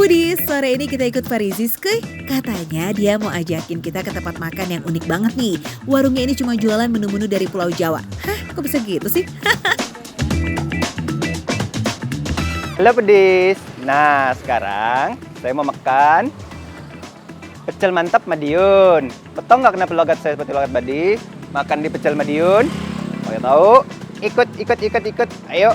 Foodies, sore ini kita ikut Farizi Skuy. Katanya dia mau ajakin kita ke tempat makan yang unik banget nih. Warungnya ini cuma jualan menu-menu dari Pulau Jawa. Hah, kok bisa gitu sih? Halo Pedis. Nah, sekarang saya mau makan pecel mantap Madiun. Betul nggak kenapa logat saya seperti logat Badi? Makan di pecel Madiun. Mau tahu? Ikut. Ayo.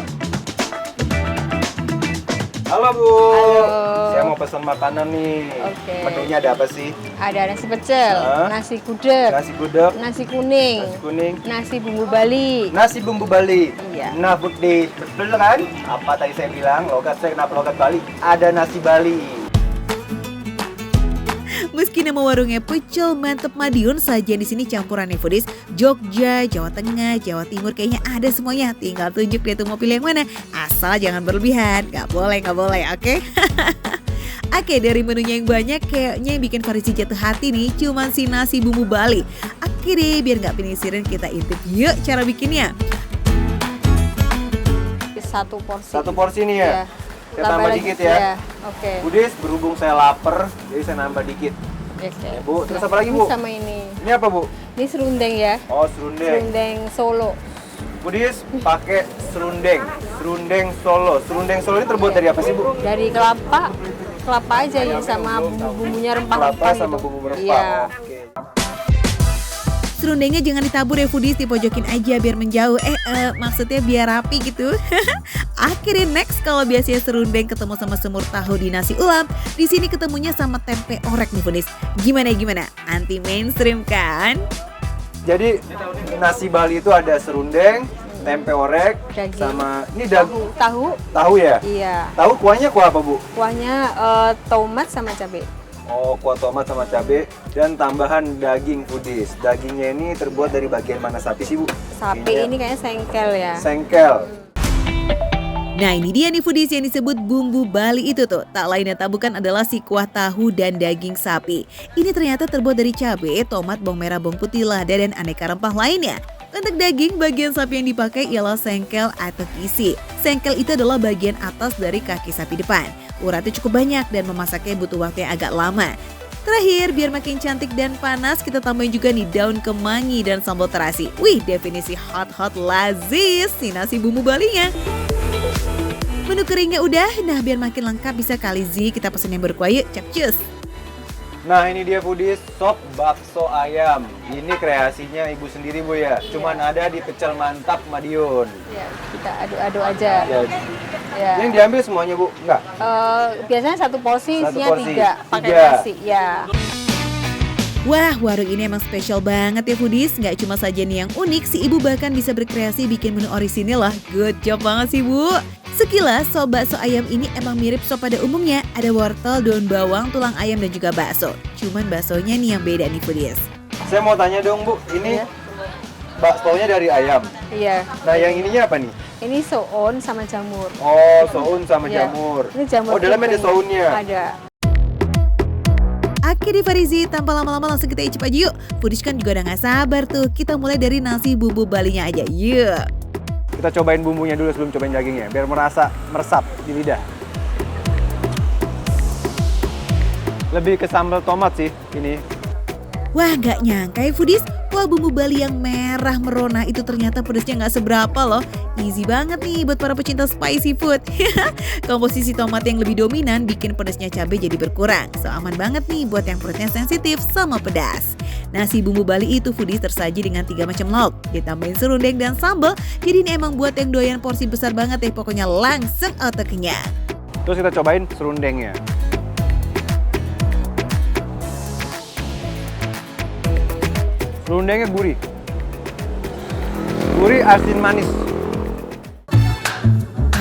Halo Bu. Halo. Saya mau pesan makanan nih. Oke. Menunya ada apa sih? Ada nasi pecel, Hah? nasi gudeg, Nasi gudeg, nasi kuning, nasi kuning, nasi bumbu Bali. nasi bumbu Bali. Iya. Nah, Budi, betul kan? Apa tadi saya bilang? Logat saya kenapa logat Bali? Ada nasi Bali. Meski nama warungnya Pecel Mantep Madiun, sajian di sini campuran nih Foodies. Jogja, Jawa Tengah, Jawa Timur, kayaknya ada semuanya. Tinggal tunjuk deh tuh mau pilih yang mana. Asal jangan berlebihan. Gak boleh, oke? Oke, dari menunya yang banyak, kayaknya yang bikin Farizi jatuh hati nih cuman si nasi bumbu Bali. Oke deh, biar gak penisirin kita intip yuk cara bikinnya. Satu porsi. Satu porsi nih ya? Iya. Saya tambah dikit ya. Iya. Oke. Budis, berhubung saya lapar, jadi saya nambah dikit. Oke. Bu, terus apa lagi Bu? Ini sama ini. Ini apa Bu? Ini serundeng ya. Oh, serundeng. Serundeng Solo. Budis, pakai serundeng. Serundeng Solo. Serundeng Solo ini terbuat dari apa sih Bu? Dari kelapa. Kelapa aja ya sama bumbu-bumbunya rempah-rempah Kelapa gitu. sama bumbu rempah. Iya. Oke. Serundengnya jangan ditabur ya Foodies, dipojokin aja biar menjauh. Maksudnya biar rapi gitu. Akhirnya next, kalau biasanya serundeng ketemu sama semur tahu di nasi ulam, di sini ketemunya sama tempe orek nih Foodies. Gimana? Anti mainstream kan? Jadi nasi Bali itu ada serundeng, tempe orek, Daging. sama ini dagu. Tahu. Ya? Iya. Tahu kuahnya kuah apa Bu? Kuahnya tomat sama cabai. Oh, kuah tomat sama cabai dan tambahan daging Foodies. Dagingnya ini terbuat dari bagian mana sapi sih Bu? Sapi ini kayaknya sengkel ya. Sengkel. Nah ini dia nih Foodies yang disebut bumbu Bali itu tuh. Tak lain dan tak bukan adalah si kuah tahu dan daging sapi. Ini ternyata terbuat dari cabai, tomat, bawang merah, bawang putih, lada, dan aneka rempah lainnya. Untuk daging, bagian sapi yang dipakai ialah sengkel atau kisi. Sengkel itu adalah bagian atas dari kaki sapi depan. Uratnya cukup banyak dan memasaknya butuh waktu yang agak lama. Terakhir, biar makin cantik dan panas, kita tambahin juga nih daun kemangi dan sambal terasi. Wih, definisi hot lazis si nasi bumbu Balinya. Menu keringnya udah, nah biar makin lengkap bisa kali kita pesen yang berkuah yuk, capcus. Nah ini dia Foodies, sop bakso ayam. Ini kreasinya Ibu sendiri Bu ya. Cuman ada di Pecel Mantap Madiun. Ya, kita aduk-aduk aja. Ya. Ya. Yang diambil semuanya Bu? Enggak? Biasanya satu porsi Satu isinya porsi. 3 pakai Tiga. nasi. Ya. Wah, warung ini emang spesial banget ya Foodies. Nggak cuma sajian yang unik, si ibu bahkan bisa berkreasi bikin menu orisinil lah. Good job banget sih Bu. Sekilas, sop bakso ayam ini emang mirip sop pada umumnya. Ada wortel, daun bawang, tulang ayam, dan juga bakso. Cuman baksonya nih yang beda nih Foodies. Saya mau tanya dong Bu, ini Iya. baksonya dari ayam. Iya. Nah yang ininya apa nih? Ini soun sama jamur. Oh, soun sama Iya. jamur. Ini jamur. Oh, dalamnya ada putih. sounnya. Ada. Akhirnya Farizi, tanpa lama-lama langsung kita icip aja yuk. Foodies kan juga udah gak sabar tuh. Kita mulai dari nasi bumbu Balinya aja, yuk. Kita cobain bumbunya dulu sebelum cobain dagingnya, biar meresap di lidah. Lebih ke sambal tomat sih ini. Wah, gak nyangka ya Foodies, kuah bumbu Bali yang merah merona itu ternyata pedasnya gak seberapa loh. Easy banget nih buat para pecinta spicy food. Komposisi tomat yang lebih dominan bikin pedasnya cabai jadi berkurang. So aman banget nih buat yang perutnya sensitif sama pedas. Nasi bumbu Bali itu Foodies tersaji dengan 3 macam lauk, ditambahin serundeng dan sambal. Jadi ini emang buat yang doyan porsi besar banget deh, pokoknya langsung auto kenyang. Terus kita cobain serundengnya. Serundengnya gurih. Gurih, asin, manis.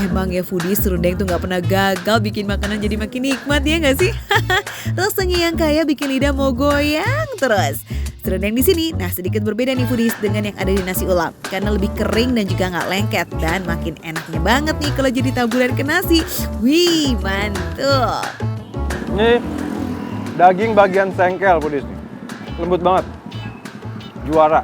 Emang ya Foodies, serundeng tuh gak pernah gagal bikin makanan jadi makin nikmat ya gak sih? Rasanya yang kaya bikin lidah mau goyang terus. Serundeng di sini, nah sedikit berbeda nih Foodies dengan yang ada di nasi ulam. Karena lebih kering dan juga gak lengket. Dan makin enaknya banget nih kalau jadi taburan ke nasi. Wih, mantul. Ini daging bagian sengkel Foodies nih. Lembut banget. Juara.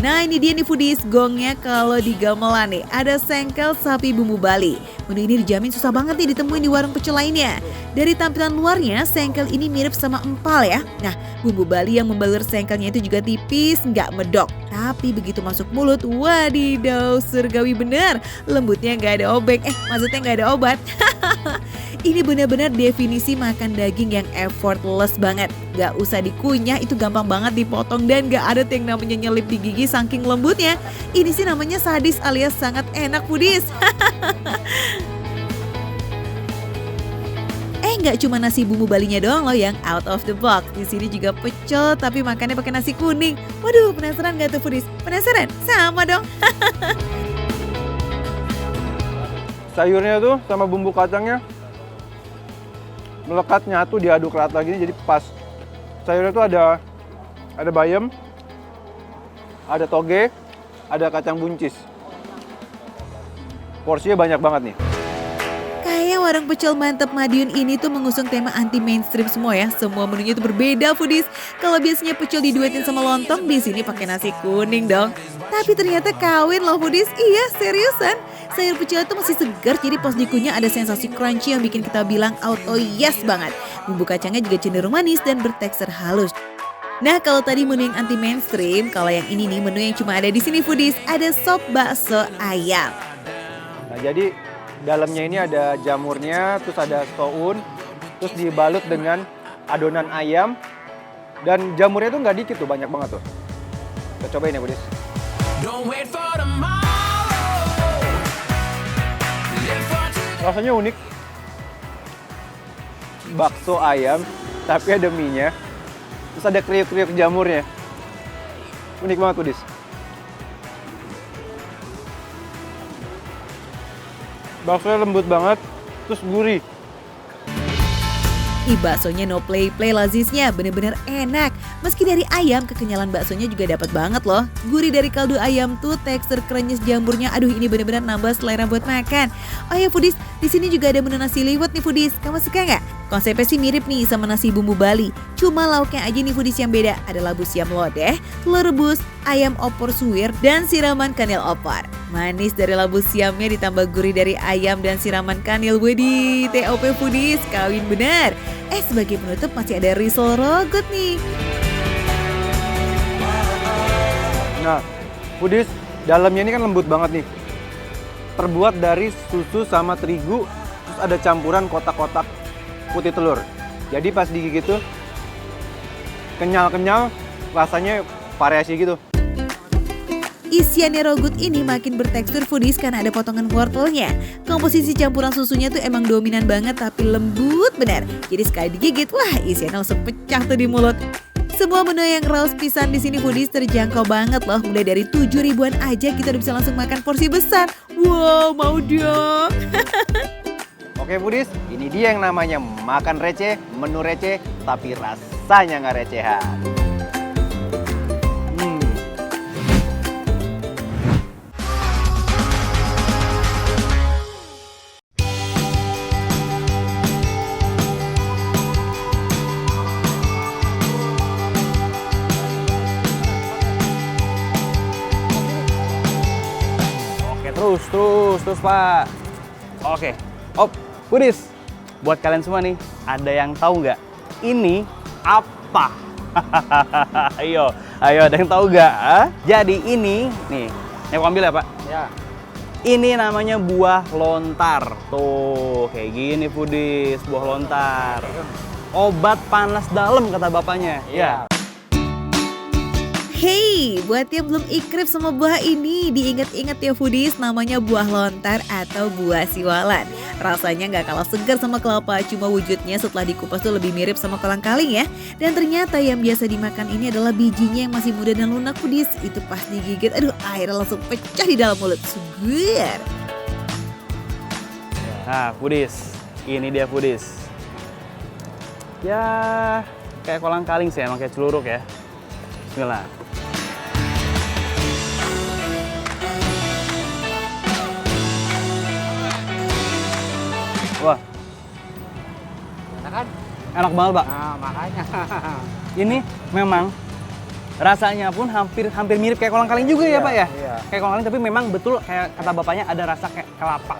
Nah ini dia nih foodies, gongnya kalau di gamelan nih. Ada sengkel sapi bumbu Bali. Menu ini dijamin susah banget nih ditemuin di warung pecel lainnya. Dari tampilan luarnya, sengkel ini mirip sama empal ya. Nah, bumbu Bali yang membalur sengkelnya itu juga tipis, nggak medok. Tapi begitu masuk mulut, wadidaw, surgawi bener. Lembutnya nggak ada obeng, maksudnya nggak ada obat. Ini benar-benar definisi makan daging yang effortless banget. Gak usah dikunyah, itu gampang banget dipotong dan gak ada yang namanya nyelip di gigi saking lembutnya. Ini sih namanya sadis alias sangat enak foodies. Nggak cuma nasi bumbu Balinya doang loh yang out of the box. Di sini juga pecel tapi makannya pakai nasi kuning. Waduh, penasaran gak tuh foodies? Penasaran? Sama dong. Sayurnya tuh sama bumbu kacangnya melekat nyatu diaduk rata gini jadi pas. Sayurnya tuh ada bayam, ada toge, ada kacang buncis. Porsinya banyak banget nih. Kayak warung pecel mantep Madiun ini tuh mengusung tema anti mainstream semua ya. Semua menunya tuh berbeda foodies. Kalau biasanya pecel diduetin sama lontong, di sini pakai nasi kuning dong. Tapi ternyata kawin loh foodies. Iya, seriusan. Sayur pecel itu masih segar, jadi pas dikunyah ada sensasi crunchy yang bikin kita bilang auto yes banget. Bumbu kacangnya juga cenderung manis dan bertekstur halus. Nah kalau tadi menu yang anti mainstream, kalau yang ini nih menu yang cuma ada di sini foodies, ada sop bakso ayam. Nah, jadi dalamnya ini ada jamurnya, terus ada soun, terus dibalut dengan adonan ayam. Dan jamurnya tuh nggak dikit tuh, banyak banget tuh. Kita cobain ya, Budis. Rasanya unik. Bakso ayam, tapi ada mie-nya. Terus ada kriuk-kriuk jamurnya. Unik banget, Budis. Baksonya lembut banget, terus gurih. Baksonya no play lazisnya, bener-bener enak. Meski dari ayam, kekenyalan baksonya juga dapat banget loh. Gurih dari kaldu ayam tuh, tekstur krenyes jamurnya, aduh ini bener-bener nambah selera buat makan. Oh ya foodies, di sini juga ada menu nasi liwet nih foodies. Kamu suka nggak? Konsepnya sih mirip nih sama nasi bumbu Bali. Cuma lauknya aja nih foodies yang beda. Ada labu siam lodeh, telur rebus, ayam opor suwir, dan siraman kanil opor. Manis dari labu siamnya ditambah gurih dari ayam dan siraman kanil. Wedi, TOP foodies, kawin bener. Sebagai penutup masih ada risol rogot nih. Nah, foodies, dalamnya ini kan lembut banget nih. Terbuat dari susu sama terigu, terus ada campuran kotak-kotak putih telur. Jadi pas digigit tuh kenyal-kenyal, rasanya variasi gitu. Isiannya rogut ini makin bertekstur foodies karena ada potongan wortelnya. Komposisi campuran susunya tuh emang dominan banget tapi lembut benar. Jadi sekali digigit, wah isiannya langsung pecah tuh di mulut. Semua menu yang raus pisan di sini foodies terjangkau banget loh. Mulai dari 7 ribuan aja kita udah bisa langsung makan porsi besar. Wow, mau dong. Oke foodies, ini dia yang namanya makan receh, menu receh, tapi rasanya nggak recehan. Terus Pak. Oke. Foodies, buat kalian semua nih, ada yang tahu nggak? Ini apa? Ayo, ada yang tahu nggak? Jadi ini, nih, aku ambil ya Pak? Ya. Ini namanya buah lontar. Tuh, kayak gini foodies, buah lontar. Obat panas dalam kata bapaknya. Ya. Hey, buat yang belum ikrip sama buah ini, diingat-ingat ya foodies, namanya buah lontar atau buah siwalan. Rasanya nggak kalah segar sama kelapa, cuma wujudnya setelah dikupas tuh lebih mirip sama kolang-kaling ya. Dan ternyata yang biasa dimakan ini adalah bijinya yang masih muda dan lunak foodies. Itu pas digigit, aduh airnya langsung pecah di dalam mulut. Segar. Nah, foodies, ini dia foodies. Ya, kayak kolang-kaling sih, emang kayak celuruk ya. Bismillah. Wah, Enak kan? enak banget Pak. Nah makanya. Ini memang Rasanya pun hampir mirip kayak kolang kaling juga ya Iya, Pak ya? iya. Kayak kolang kaling tapi memang betul kayak kata bapaknya ada rasa kayak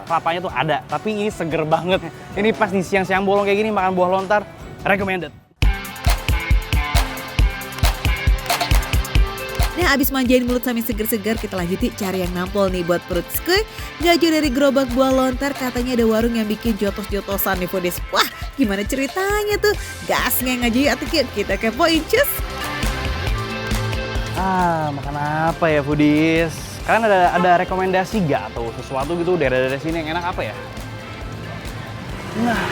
kelapanya tuh ada. Tapi ini seger banget. Ini pas di siang-siang bolong kayak gini makan buah lontar, recommended. Nah, abis manjain mulut sambil seger-seger, kita lanjutin cari yang nampol nih buat perut skuy. Gak jauh dari gerobak buah lontar, katanya ada warung yang bikin jotos-jotosan nih foodies. Wah, gimana ceritanya tuh? Gasnya ngaji atau kita kepoin cus. Makan apa ya foodies? Kalian ada rekomendasi gak atau sesuatu gitu daerah-daerah sini yang enak apa ya? Nah,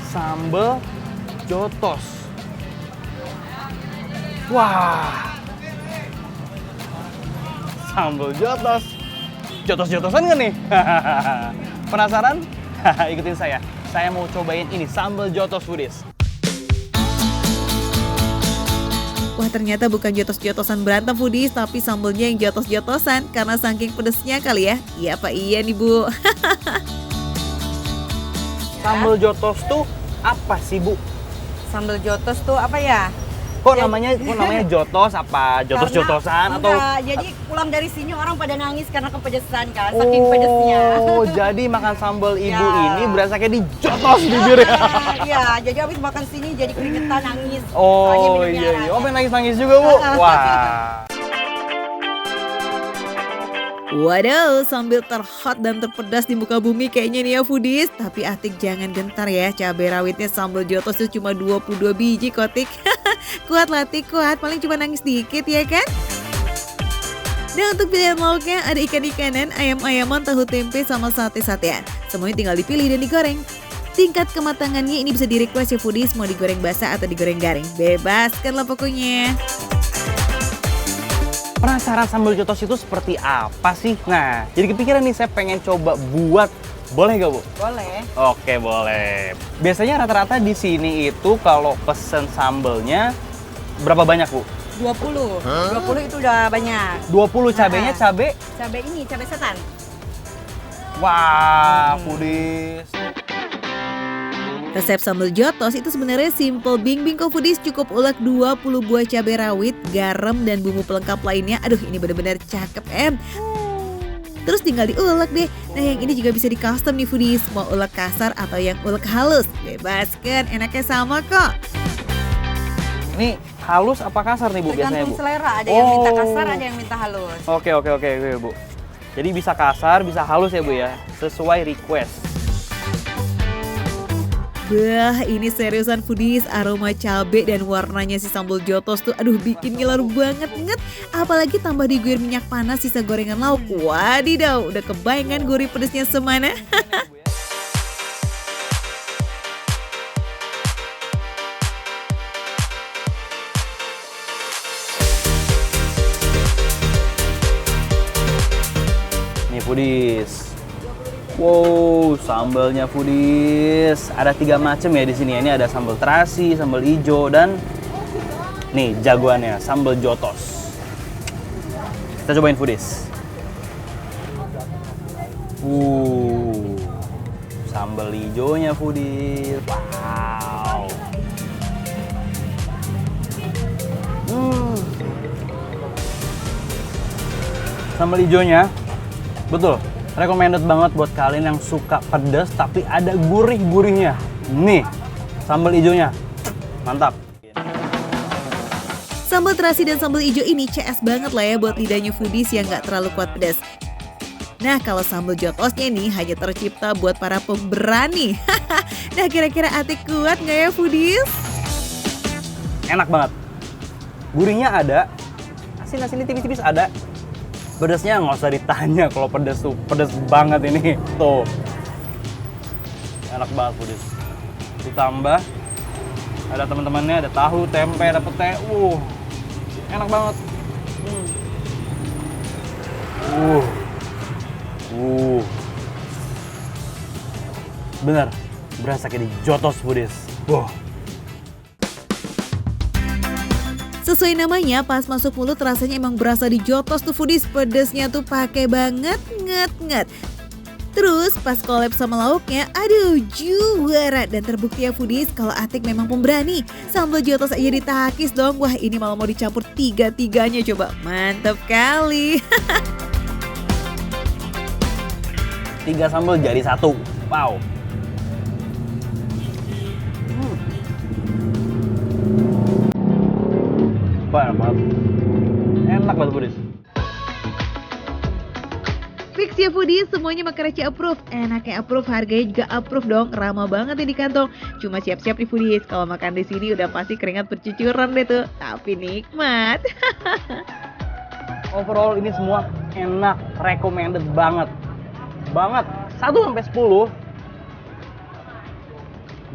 sambal jotos. Wah, sambal jotos. Jotos-jotosan kan nih? Penasaran? Ikutin saya. Saya mau cobain ini sambal jotos foodies. Wah, ternyata bukan jotos-jotosan berantem foodies, tapi sambelnya yang jotos-jotosan karena saking pedesnya kali ya. Iya Pak, iya nih Bu. Sambal jotos tuh apa sih Bu? Sambal jotos tuh apa ya? Kok namanya jotos apa? Jotos-jotosan atau? Enggak, jadi pulang dari sini orang pada nangis karena kepedesan kan, saking pedesnya. Oh, jadi makan sambal ibu Ya. ini berasa kayak dijotos bibirnya. Iya, jadi habis makan sini jadi keringetan nangis. Soalnya Oh minumnya iya, iya. rasa. Oh, pengen nangis-nangis juga Bu? Wah. Waduh, sambil terhot dan terpedas di muka bumi kayaknya nih ya foodies. Tapi Atik jangan gentar ya, cabai rawitnya sambal jotos itu cuma 22 biji kotik. Kuat lah Tik, kuat, paling cuma nangis dikit ya kan? Dan untuk pilihan lauknya ada ikan-ikanan, ayam-ayaman, tahu tempe, sama sate-satean. Semuanya tinggal dipilih dan digoreng. Tingkat kematangannya ini bisa di-request ya foodies, mau digoreng basah atau digoreng garing. Bebaskan lah pokoknya. Penasaran sambal jotos itu seperti apa sih? Nah, jadi kepikiran nih saya pengen coba buat. Boleh gak Bu? Boleh. Oke, boleh. Biasanya rata-rata di sini itu kalau pesen sambelnya berapa banyak Bu? 20. 20 itu udah banyak. 20 cabenya cabe. Cabai ini, cabai setan. Wah, foodies. Resep sambal jotos itu sebenarnya simple bing kok foodies, cukup ulek 20 buah cabai rawit, garam dan bumbu pelengkap lainnya. Aduh, ini benar-benar cakep Terus tinggal diulek deh. Nah, yang ini juga bisa di custom nih foodies, mau ulek kasar atau yang ulek halus. Bebaskan, enaknya sama kok. Ini halus apa kasar nih Bu biasanya Tergantung Bu? selera, ada yang minta Oh. kasar, ada yang minta halus. Oke Bu. Jadi bisa kasar, bisa halus ya Bu ya, sesuai request. Wah, ini seriusan foodies, aroma cabai dan warnanya si sambal jotos tuh aduh bikin ngiler banget. Apalagi tambah diguyur minyak panas sisa gorengan lauk. Wadidaw, udah kebayang kan gurih pedesnya semana? Nih foodies. Wow, sambalnya foodies. Ada 3 macam ya di sini. Ini ada sambal terasi, sambal hijau dan nih jagoannya sambal jotos. Kita cobain foodies. Sambal hijaunya foodies. Wow. Sambal hijaunya betul. Recommended banget buat kalian yang suka pedas tapi ada gurih-gurihnya. Nih, sambal hijaunya. Mantap. Sambal terasi dan sambal hijau ini CS banget lah ya buat lidahnya foodies yang gak terlalu kuat pedas. Nah, kalau sambal jotosnya nih hanya tercipta buat para pemberani. Nah, kira-kira Atik kuat gak ya foodies? Enak banget. Gurihnya ada. Asin-asinnya tipis-tipis ada. Pedasnya nggak usah ditanya, kalau pedas tuh pedas banget ini. Tuh. Enak banget foodies. Ditambah ada teman-temannya, ada tahu, tempe, ada pete. Enak banget. Bener, berasa kayak di jotos foodies. Sesuai namanya, pas masuk mulut rasanya emang berasa di jotos tuh foodies. Pedesnya tuh pakai banget, nget. Terus pas collab sama lauknya, aduh juara. Dan terbukti ya foodies kalau Atik memang pemberani. Sambal jotos aja ditakis dong. Wah ini malah mau dicampur tiga-tiganya coba. Mantap kali. 3 sambal jadi 1. Wow. Enak banget. Enak banget foodies. Fix ya foodies, semuanya makan receh approve. Enaknya approve, harganya juga approve dong. Ramah banget nih di kantong. Cuma siap-siap nih foodies, kalau makan di sini udah pasti keringat bercucuran deh tuh. Tapi nikmat. Overall ini semua enak, recommended banget. Banget. 1 sampai 10.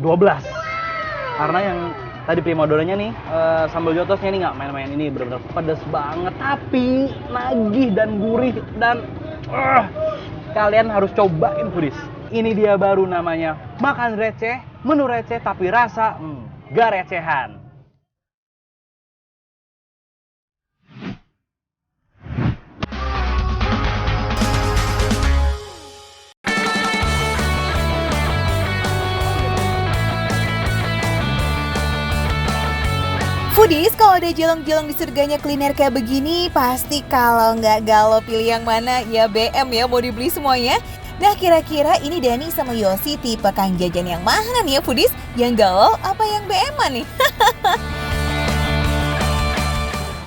12. Karena yang tadi primadonanya nih, sambal jotosnya nih nggak main-main, ini benar-benar pedas banget. Tapi nagih dan gurih dan kalian harus cobain foodies. Ini dia baru namanya makan receh, menu receh tapi rasa gak recehan. Foodies, kalau ada jelong-jelong di surganya kuliner kayak begini, pasti kalau nggak galau pilih yang mana, ya BM ya, mau dibeli semuanya. Nah kira-kira ini Dani sama Yosi tipe kang jajan yang mana nih ya foodies? Yang galau apa yang BM-an nih?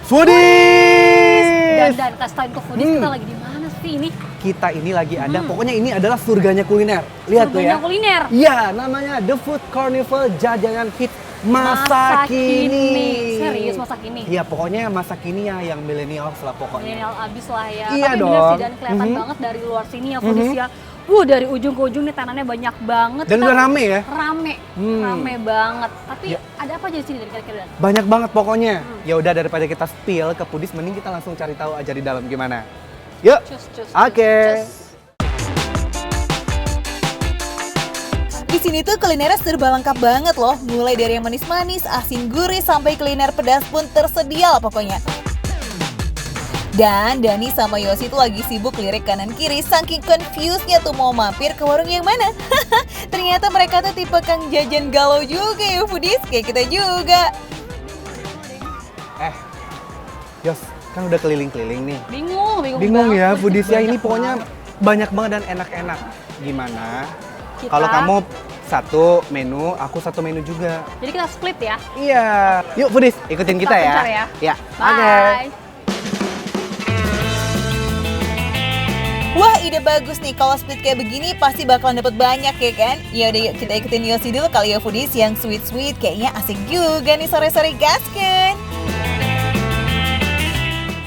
Foodies! Dan kasih tauin ke foodies kita lagi di mana sih ini? Kita ini lagi ada, pokoknya ini adalah surganya kuliner. Lihat tuh ya. Surganya kuliner. Iya, namanya The Food Carnival, jajanan hit masa kini. Serius masa kini? Iya, pokoknya masa kini ya yang milenial lah pokoknya. Milenial abis lah ya. Iya Tapi dong. bener sih dan kelihatan banget dari luar sini ya foodies ya. Dari ujung ke ujung nih tanahnya banyak banget. Dan udah rame ya? Rame banget. Tapi ada apa aja di sini dari kira-kira? Banyak banget pokoknya. Ya udah daripada kita spill ke Foodies, mending kita langsung cari tahu aja di dalam gimana. Yuk. Cus. Oke. Di sini tuh kulinernya serba lengkap banget loh. Mulai dari yang manis-manis, asin gurih, sampai kuliner pedas pun tersedia lah pokoknya. Dan Dani sama Yosi tuh lagi sibuk lirik kanan kiri saking confuse-nya tuh mau mampir ke warung yang mana. Ternyata mereka tuh tipe kang jajan galau juga ya foodies, kayak kita juga. Yos, kan udah keliling-keliling nih. Bingung Ya Foodies ya, ini Banyak pokoknya banget. banyak banget dan enak-enak. Gimana? Kita- Kalau kamu satu menu, aku satu menu juga. Jadi kita split ya. Iya. Yuk Foodies, ikutin kita ya. pencar ya. Ya. Bye. Wah ide bagus nih, kalau split kayak begini pasti bakalan dapet banyak ya kan? Ya udah yuk kita ikutin Yosi dulu kali ya foodies yang sweet-sweet, kayaknya asik juga nih sore-sore gasken.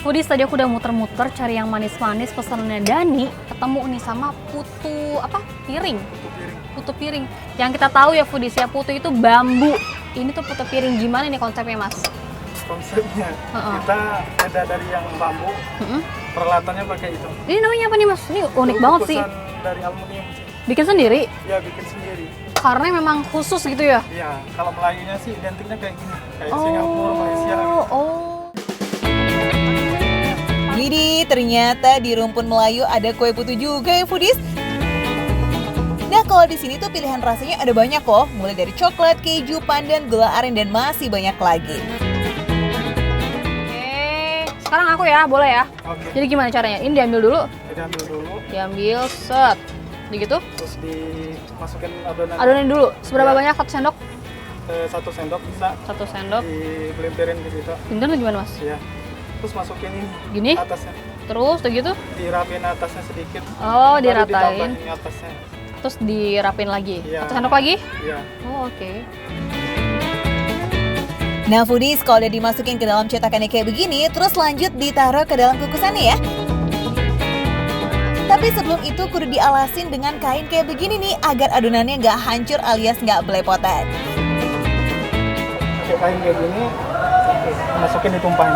Foodies tadi aku udah muter-muter cari yang manis-manis pesanannya Dani, ketemu nih sama putu piring. Putu piring. Yang kita tahu ya foodies ya, putu itu bambu. Ini tuh putu piring, gimana nih konsepnya Mas? Konsepnya kita beda dari yang bambu, peralatannya pakai itu. Ini namanya apa nih Mas? Ini unik banget sih. Bungkusan dari aluminium sih. Bikin sendiri? Ya bikin sendiri. Karena memang khusus gitu ya? Iya, kalau Melayunya sih identiknya kayak gini, kayak Singapura, Malaysia. Widih, ternyata di rumpun Melayu ada kue putu juga ya foodies. Nah kalau di sini tuh pilihan rasanya ada banyak loh, mulai dari coklat, keju, pandan, gula aren dan masih banyak lagi. Oke, sekarang aku ya, boleh ya? Oke. Jadi gimana caranya? Ini diambil dulu, Jadi ambil dulu, diambil set, gitu. terus dimasukin adonan. Adonin dulu. Seberapa Ya. banyak? 1 sendok? 1 sendok bisa 1 sendok. dibelimpirin gitu. Pinter tuh gimana Mas? Iya. Terus masukin ini Gini? atasnya, Terus udah gitu? dirapin atasnya sedikit. Oh, Baru diratain. ditambahin atasnya. Terus dirapin lagi. Iya. 1 sendok lagi? Iya. Oh, oke. Nah foodies kalau udah dimasukin ke dalam cetakannya kayak begini, terus lanjut ditaruh ke dalam kukusannya ya. Tapi sebelum itu kudu dialasin dengan kain kayak begini nih, agar adonannya nggak hancur alias nggak belepotan. Pakai kain kayak gini, masukin ditumpahin.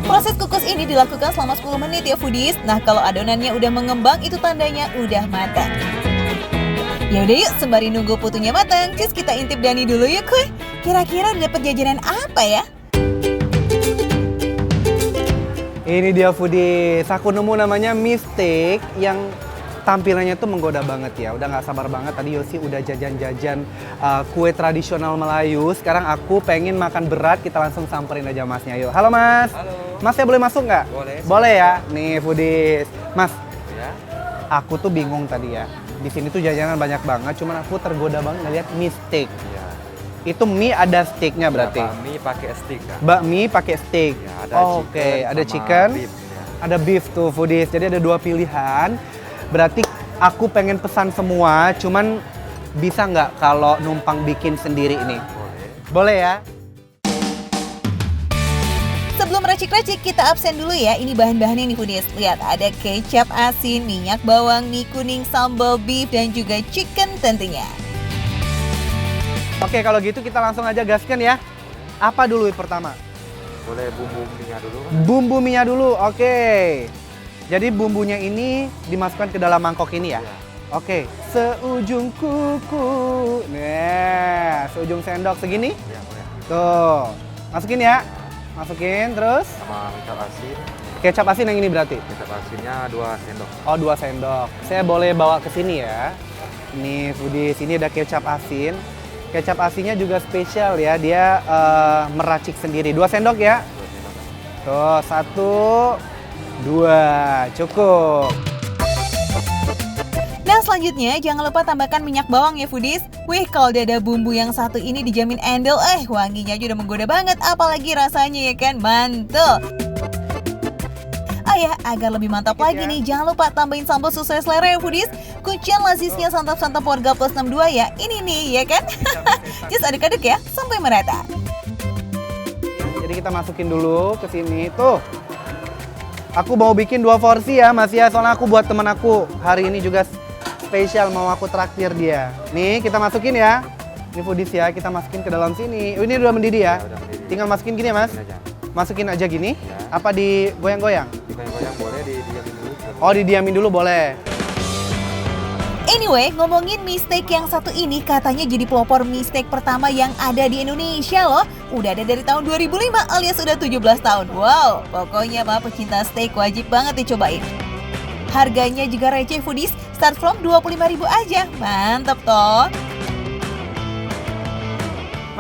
Proses kukus ini dilakukan selama 10 menit ya foodies. Nah kalau adonannya udah mengembang itu tandanya udah matang. Ya udah yuk sembari nunggu putunya matang, cus kita intip Dani dulu yuk kuy. Kira-kira dapet jajanan apa ya? Ini dia foodies. Aku nemu namanya mie steak yang tampilannya tuh menggoda banget ya. Udah nggak sabar banget. Tadi Yosi udah jajan-jajan kue tradisional Melayu. Sekarang aku pengen makan berat. Kita langsung samperin aja masnya. Yuk. Halo mas. Halo. Mas saya boleh masuk nggak? Boleh. Boleh ya. Nih foodies. Mas, Ya. aku tuh bingung tadi ya. Di sini tuh jajanan banyak banget. Cuman aku tergoda banget ngeliat mie steak. Iya. Itu mie ada steaknya berarti? Bakmi pakai stick kan? Bakmi pakai steak. Ya, ada Oke, chicken ada sama chicken. beef, ya. Ada beef tuh foodies, jadi ada 2 pilihan. Berarti aku pengen pesan semua, cuman bisa nggak kalau numpang bikin sendiri ini? Boleh. Boleh ya? Sebelum racik-racik, kita absen dulu ya. Ini bahan-bahannya nih foodies. Lihat, ada kecap asin, minyak bawang, mie kuning, sambal beef, dan juga chicken tentunya. Oke, kalau gitu kita langsung aja gaskan ya. Apa dulu pertama? Boleh bumbu minyak dulu. Bumbu minyak dulu, oke. Jadi bumbunya ini dimasukkan ke dalam mangkok ini ya? Iya. Oke, seujung kuku. Nah, seujung sendok segini. Ya, boleh. Tuh, masukin ya. Masukin, terus Sama kecap asin. kecap asin yang ini berarti? Kecap asinnya 2 sendok. Oh, 2 sendok. Saya boleh bawa ke sini ya. Nih, foodies, ini ada kecap asin. Kecap asinnya juga spesial ya, dia meracik sendiri. 2 sendok ya? 2 sendok. Tuh, 1, 2, cukup. Nah selanjutnya jangan lupa tambahkan minyak bawang ya foodies. Wih kalau udah ada bumbu yang satu ini dijamin endel, wanginya aja udah menggoda banget. Apalagi rasanya ya kan, mantul. Oh ya, agar lebih mantap lagi nih, jangan lupa tambahin sambal sesuai selera ya foodies. Kuncian lazisnya santap-santap warga plus 62 ya. Ini nih ya kan. Just aduk-aduk ya sampai merata. Jadi kita masukin dulu ke sini tuh. Aku mau bikin 2 porsi ya Mas ya, soalnya aku buat temen aku. Hari ini juga spesial, mau aku traktir dia. Nih kita masukin ya. Ini foodies ya, kita masukin ke dalam sini. Oh, ini udah mendidih ya? Ya, udah mendidih. Tinggal masukin gini ya Mas? Ini aja. Masukin aja gini? Ya. Apa digoyang-goyang? Digoyang-goyang boleh, didiamin dulu. Oh didiamin dulu boleh. Anyway, ngomongin mie steak yang satu ini katanya jadi pelopor mie steak pertama yang ada di Indonesia loh. Udah ada dari tahun 2005 alias udah 17 tahun. Wow, pokoknya mah pecinta steak wajib banget dicobain. Harganya juga receh foodies, start from 25.000 aja. Mantap toh.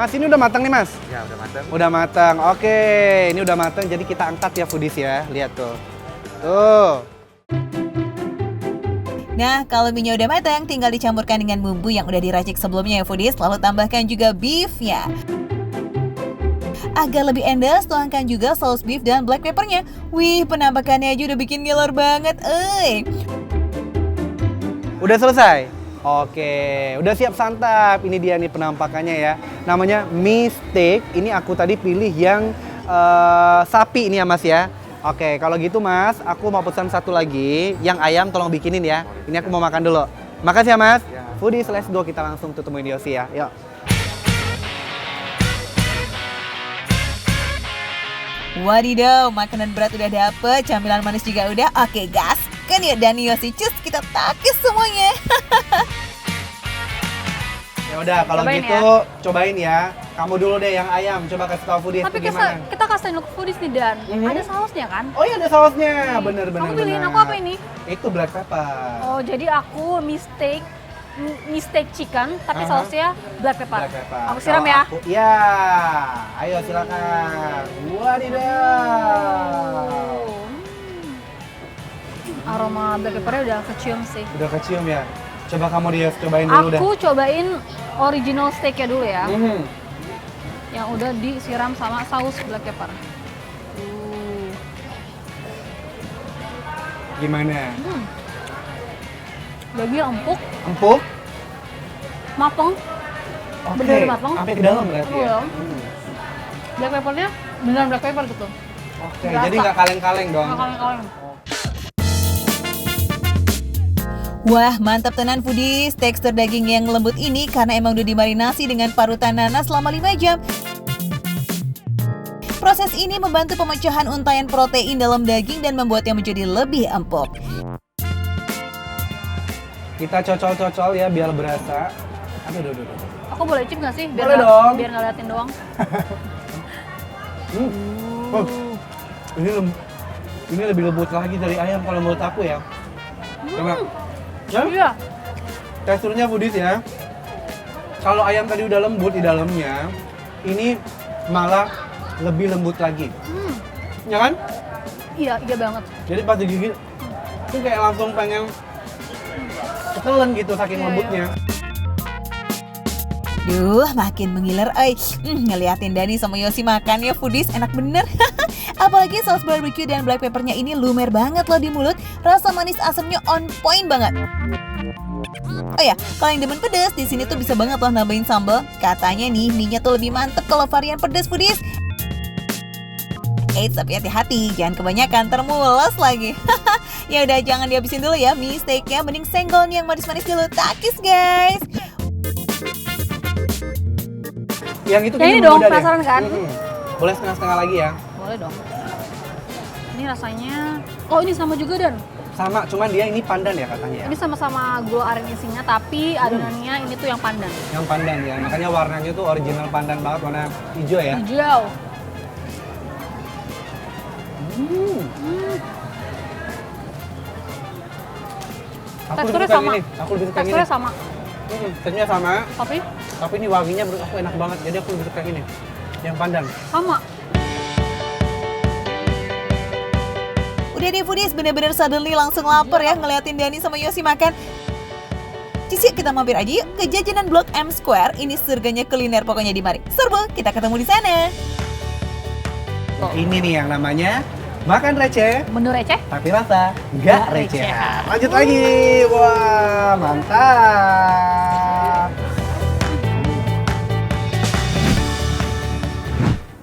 Mas ini udah matang nih Mas? Ya, udah matang. Udah matang, oke. Ini udah matang, jadi kita angkat ya foodies ya. Lihat tuh. Tuh. Nah, kalau mie udah matang, tinggal dicampurkan dengan bumbu yang udah diracik sebelumnya ya foodies. Lalu tambahkan juga beefnya. Agar lebih endas, tuangkan juga saus beef dan black peppernya. Wih, penampakannya aja udah bikin ngiler banget, Udah selesai? Oke, udah siap santap. Ini dia nih penampakannya ya. Namanya mie steak. Ini aku tadi pilih yang sapi ini ya Mas ya. Oke, kalau gitu Mas, aku mau pesan satu lagi. Yang ayam tolong bikinin ya. Ini aku mau makan dulu. Makasih ya Mas. Ya. Foodies, let's go. Kita langsung tutup Yosi ya. Yuk. Wadidaw, makanan berat udah dapet, camilan manis juga udah. Oke, gas. Kan ya Dani Yosi, cus kita takis semuanya. Ya udah, kalau Cobain gitu cobain ya. Kamu dulu deh yang ayam. Coba kasih tahu Foodies Tapi itu gimana. kita kasih dulu ke foodies nih Dan. Mhm. Ada sausnya kan? Oh iya ada sausnya. Bener. Kamu pilihin aku apa ini? Itu black pepper. Oh, jadi aku mie steak chicken, tapi Aha. sausnya black pepper. Black pepper. Aku siram Kalau ya. Iya. Ayo silakan. Wadidaw. Aroma black peppernya udah kecium sih. Udah kecium ya. Coba kamu dia cobain dulu deh. Aku cobain original steaknya dulu ya, Mhm. yang udah disiram sama saus black pepper. Gimana? Dagingnya empuk, Empuk? mapeng, Oke. Bener matang. Sampai ke dalam berarti Ke ya. dalam. black peppernya beneran black pepper gitu. Oke, Berasa. jadi nggak kaleng-kaleng dong. Nggak kaleng-kaleng. Wah, mantap tenan foodies. Tekstur daging yang lembut ini karena emang udah dimarinasi dengan parutan nanas selama 5 jam. Proses ini membantu pemecahan untayan protein dalam daging dan membuatnya menjadi lebih empuk. Kita cocol-cocol ya biar berasa. Aduh. Aku boleh cip nggak sih? Boleh dong. Biar nggak liatin doang. Oh, ini Ini lebih lembut lagi dari ayam kalau menurut aku ya. Coba. Ya? Iya. Teksturnya foodies ya. Kalau ayam tadi udah lembut di dalamnya, ini malah lebih lembut lagi. Ya kan? Iya banget. Jadi pas digigit, tuh kayak langsung pengen ketelen gitu saking Iya, lembutnya. Duh, makin mengiler, ngeliatin Dani sama Yosi makan ya foodies, enak bener. Apalagi saus barbecue dan black peppernya ini lumer banget loh di mulut. Rasa manis asamnya on point banget. Oh ya, kalau yang demen pedes, di sini tuh bisa banget loh nambahin sambal. Katanya nih, mie-nya tuh lebih mantep kalau varian pedes foodies. Eits, tapi hati-hati, jangan kebanyakan, termules lagi. Ya udah, jangan dihabisin dulu ya mie steaknya, mending senggolnya yang manis-manis dulu. Takis guys. Yang itu Yang ini kayaknya dong, belum ada deh. penasaran kan? Boleh setengah-setengah lagi ya. Boleh dong. Ini rasanya, oh ini sama juga Dan. Sama, cuman dia ini pandan ya katanya ya. Ini sama-sama gula aren isinya, tapi adonannya ini tuh yang pandan. Yang pandan ya, makanya warnanya tuh original pandan banget, warna hijau ya. Hijau. Aku lebih Teksturnya suka yang sama. ini. Aku lebih suka yang ini. Teksturnya sama. Teksturnya sama, Tapi tapi ini wanginya menurut aku enak banget. Jadi aku lebih suka yang ini. Yang pandan. sama. Udah deh foodies, bener-bener suddenly langsung lapar ya ngeliatin Dani sama Yosi makan. Cis, yuk kita mampir aja yuk ke jajanan Blok M Square. Ini surganya kuliner pokoknya di mari. Serbu, kita ketemu di sana. Ini nih yang namanya makan receh, Menu receh? tapi rasa nggak Nggak receh. recehan. Lanjut lagi. Wah, mantap.